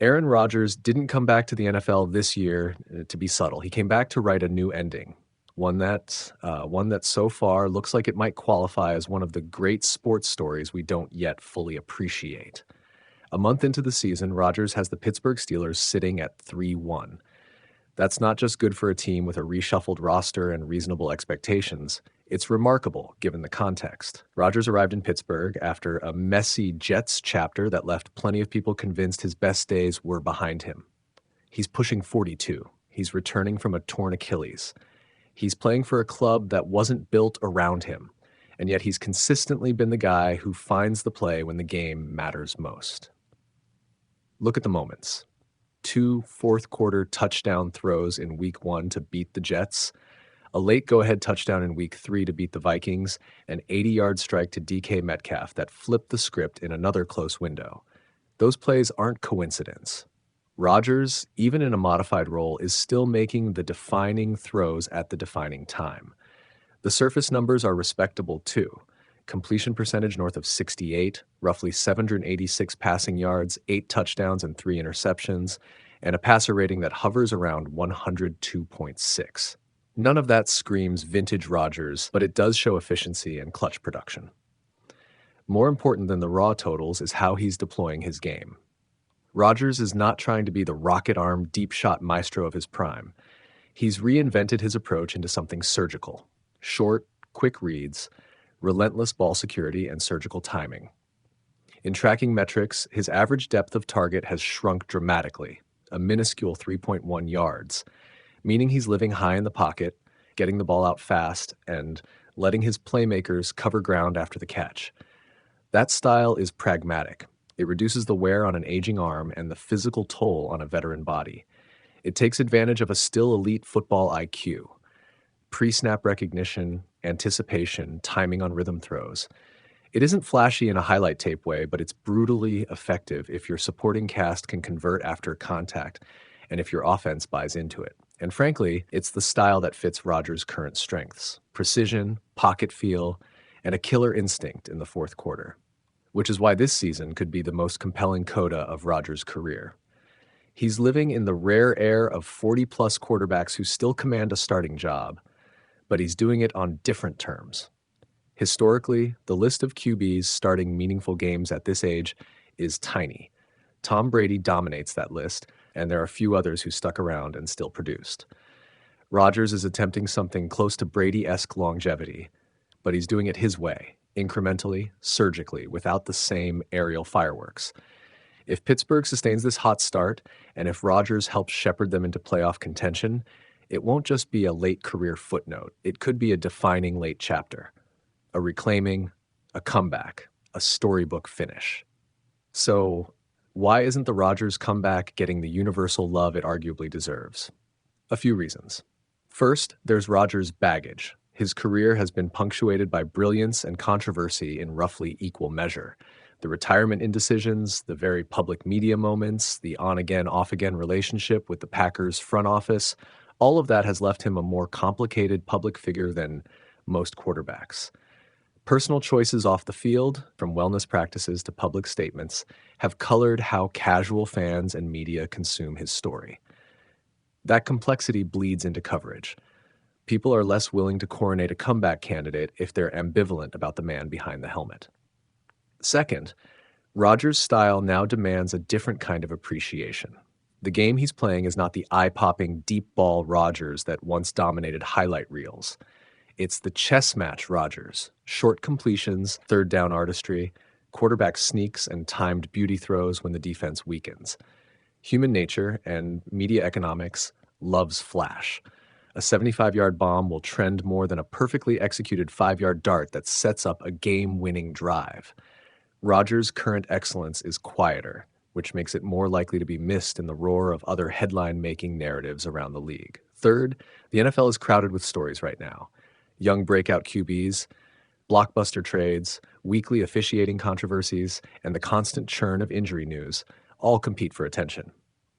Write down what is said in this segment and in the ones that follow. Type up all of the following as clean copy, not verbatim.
Aaron Rodgers didn't come back to the NFL this year to be subtle. He came back to write a new ending, one that so far looks like it might qualify as one of the great sports stories we don't yet fully appreciate. A month into the season, Rodgers has the Pittsburgh Steelers sitting at 3-1. That's not just good for a team with a reshuffled roster and reasonable expectations. It's remarkable given the context. Rodgers arrived in Pittsburgh after a messy Jets chapter that left plenty of people convinced his best days were behind him. He's pushing 42. He's returning from a torn Achilles. He's playing for a club that wasn't built around him, and yet he's consistently been the guy who finds the play when the game matters most. Look at the moments. 2 fourth-quarter touchdown throws in Week 1 to beat the Jets, a late go-ahead touchdown in Week 3 to beat the Vikings, an 80-yard strike to DK Metcalf that flipped the script in another close window. Those plays aren't coincidence. Rodgers, even in a modified role, is still making the defining throws at the defining time. The surface numbers are respectable too. Completion percentage north of 68, roughly 786 passing yards, 8 touchdowns and 3 interceptions, and a passer rating that hovers around 102.6. None of that screams vintage Rodgers, but it does show efficiency and clutch production. More important than the raw totals is how he's deploying his game. Rodgers is not trying to be the rocket arm, deep shot maestro of his prime. He's reinvented his approach into something surgical. Short, quick reads, relentless ball security, and surgical timing. In tracking metrics, his average depth of target has shrunk dramatically, a minuscule 3.1 yards, meaning he's living high in the pocket, getting the ball out fast, and letting his playmakers cover ground after the catch. That style is pragmatic. It reduces the wear on an aging arm and the physical toll on a veteran body. It takes advantage of a still elite football IQ. Pre-snap recognition, anticipation, timing on rhythm throws. It isn't flashy in a highlight tape way, but it's brutally effective if your supporting cast can convert after contact and if your offense buys into it. And frankly, it's the style that fits Rodgers' current strengths: precision, pocket feel, and a killer instinct in the fourth quarter, which is why this season could be the most compelling coda of Rodgers' career. He's living in the rare air of 40-plus quarterbacks who still command a starting job, but he's doing it on different terms. Historically, the list of QBs starting meaningful games at this age is tiny. Tom Brady dominates that list, and there are a few others who stuck around and still produced. Rodgers is attempting something close to Brady-esque longevity, but he's doing it his way, incrementally, surgically, without the same aerial fireworks. If Pittsburgh sustains this hot start, and if Rodgers helps shepherd them into playoff contention, it won't just be a late career footnote. It could be a defining late chapter, a reclaiming, a comeback, a storybook finish. So, why isn't the Rodgers comeback getting the universal love it arguably deserves? A few reasons. First, there's Rodgers' baggage. His career has been punctuated by brilliance and controversy in roughly equal measure. The retirement indecisions, the very public media moments, the on-again, off-again relationship with the Packers front office, all of that has left him a more complicated public figure than most quarterbacks. Personal choices off the field, from wellness practices to public statements, have colored how casual fans and media consume his story. That complexity bleeds into coverage. People are less willing to coronate a comeback candidate if they're ambivalent about the man behind the helmet. Second, Rodgers' style now demands a different kind of appreciation. The game he's playing is not the eye-popping deep ball Rodgers that once dominated highlight reels. It's the chess match Rodgers: short completions, third down artistry, quarterback sneaks, and timed beauty throws when the defense weakens. Human nature and media economics loves flash. A 75-yard bomb will trend more than a perfectly executed 5-yard dart that sets up a game-winning drive. Rodgers' current excellence is quieter, which makes it more likely to be missed in the roar of other headline-making narratives around the league. Third, the NFL is crowded with stories right now. Young breakout QBs, blockbuster trades, weekly officiating controversies, and the constant churn of injury news all compete for attention.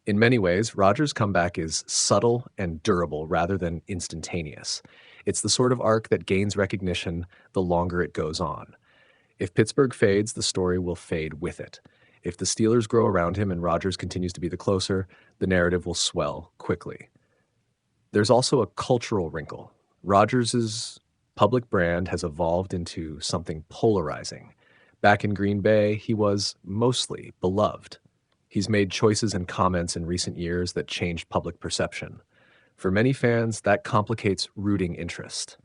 In many ways, Rodgers' comeback is subtle and durable rather than instantaneous. It's the sort of arc that gains recognition the longer it goes on. If Pittsburgh fades, the story will fade with it. If the Steelers grow around him and Rodgers continues to be the closer, the narrative will swell quickly. There's also a cultural wrinkle. Rodgers' public brand has evolved into something polarizing. Back in Green Bay, he was mostly beloved. He's made choices and comments in recent years that changed public perception. For many fans, that complicates rooting interest.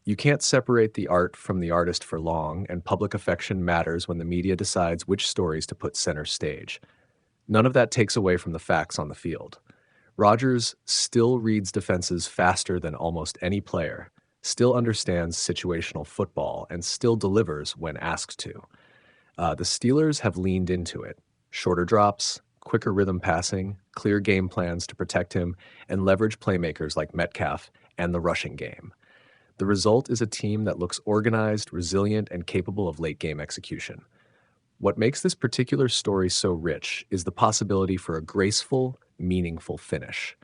You can't separate the art from the artist for long, and public affection matters when the media decides which stories to put center stage. None of that takes away from the facts on the field. Rodgers still reads defenses faster than almost any player, still understands situational football, and still delivers when asked to. The Steelers have leaned into it. Shorter drops, quicker rhythm passing, clear game plans to protect him, and leverage playmakers like Metcalf and the rushing game. The result is a team that looks organized, resilient, and capable of late-game execution. What makes this particular story so rich is the possibility for a graceful, meaningful finish.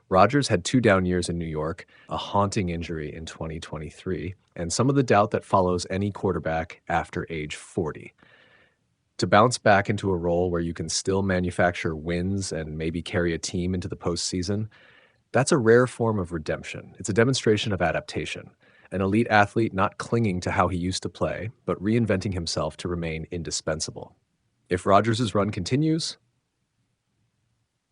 Rodgers had 2 down years in New York, a haunting injury in 2023, and some of the doubt that follows any quarterback after age 40. To bounce back into a role where you can still manufacture wins and maybe carry a team into the postseason, that's a rare form of redemption. It's a demonstration of adaptation. An elite athlete not clinging to how he used to play, but reinventing himself to remain indispensable. If Rodgers' run continues,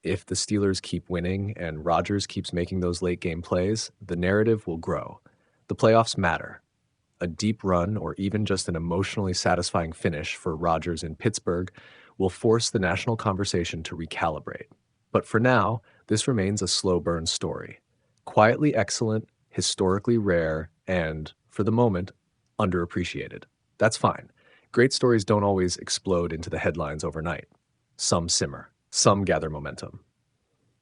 if the Steelers keep winning and Rodgers keeps making those late-game plays, the narrative will grow. The playoffs matter. A deep run, or even just an emotionally satisfying finish for Rodgers in Pittsburgh, will force the national conversation to recalibrate. But for now, this remains a slow burn story. Quietly excellent, historically rare, and, for the moment, underappreciated. That's fine. Great stories don't always explode into the headlines overnight. Some simmer. Some gather momentum.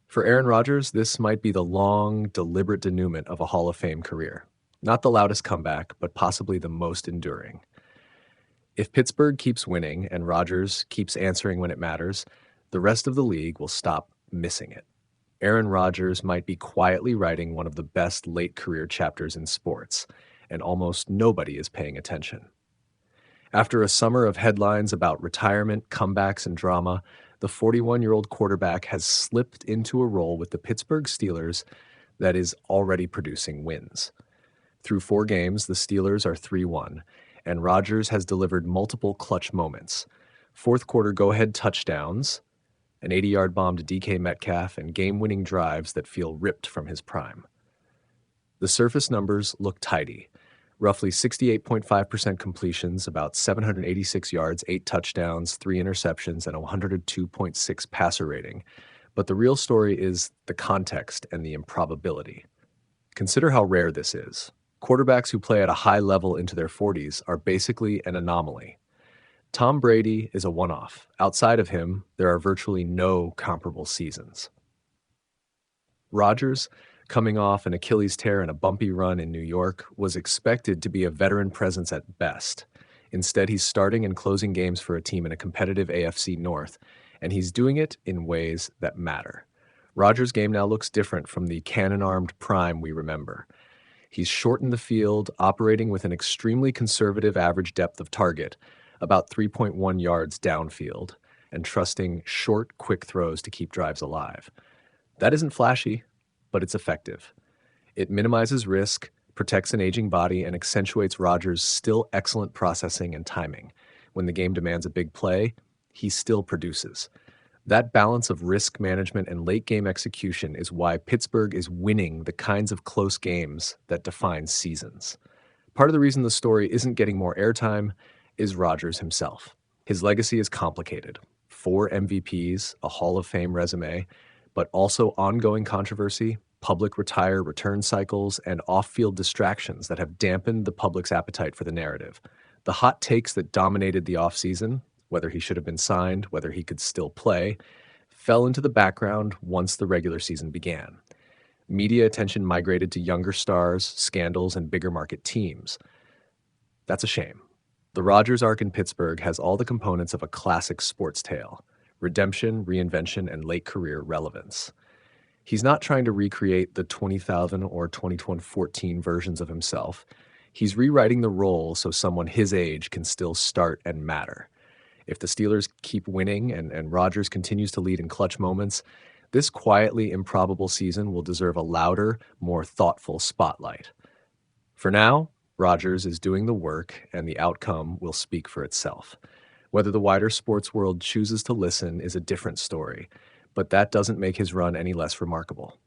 For Aaron Rodgers, this might be the long, deliberate denouement of a Hall of Fame career. Not the loudest comeback, but possibly the most enduring. If Pittsburgh keeps winning and Rodgers keeps answering when it matters, the rest of the league will stop missing it. Aaron Rodgers might be quietly writing one of the best late career chapters in sports, and almost nobody is paying attention. After a summer of headlines about retirement, comebacks, and drama, the 41-year-old quarterback has slipped into a role with the Pittsburgh Steelers that is already producing wins. Through 4 games, the Steelers are 3-1, and Rodgers has delivered multiple clutch moments. Fourth quarter go-ahead touchdowns, an 80-yard bomb to DK Metcalf, and game-winning drives that feel ripped from his prime. The surface numbers look tidy. Roughly 68.5% completions, about 786 yards, 8 touchdowns, 3 interceptions, and a 102.6 passer rating. But the real story is the context and the improbability. Consider how rare this is. Quarterbacks who play at a high level into their 40s are basically an anomaly. Tom Brady is a one-off. Outside of him, there are virtually no comparable seasons. Rodgers, coming off an Achilles tear and a bumpy run in New York, was expected to be a veteran presence at best. Instead, he's starting and closing games for a team in a competitive AFC North, and he's doing it in ways that matter. Rodgers' game now looks different from the cannon-armed prime we remember. He's shortened the field, operating with an extremely conservative average depth of target, about 3.1 yards downfield, and trusting short, quick throws to keep drives alive. That isn't flashy, but it's effective. It minimizes risk, protects an aging body, and accentuates Rodgers' still excellent processing and timing. When the game demands a big play, he still produces. That balance of risk management and late-game execution is why Pittsburgh is winning the kinds of close games that define seasons. Part of the reason the story isn't getting more airtime is Rodgers himself. His legacy is complicated. 4 MVPs, a Hall of Fame resume, but also ongoing controversy, public return cycles, and off-field distractions that have dampened the public's appetite for the narrative. The hot takes that dominated the offseason, whether he should have been signed, whether he could still play, fell into the background once the regular season began. Media attention migrated to younger stars, scandals, and bigger market teams. That's a shame. The Rodgers arc in Pittsburgh has all the components of a classic sports tale: redemption, reinvention, and late career relevance. He's not trying to recreate the 20,000 or 2014 versions of himself. He's rewriting the role so someone his age can still start and matter. If the Steelers keep winning and Rodgers continues to lead in clutch moments, this quietly improbable season will deserve a louder, more thoughtful spotlight. For now, Rodgers is doing the work, and the outcome will speak for itself. Whether the wider sports world chooses to listen is a different story, but that doesn't make his run any less remarkable.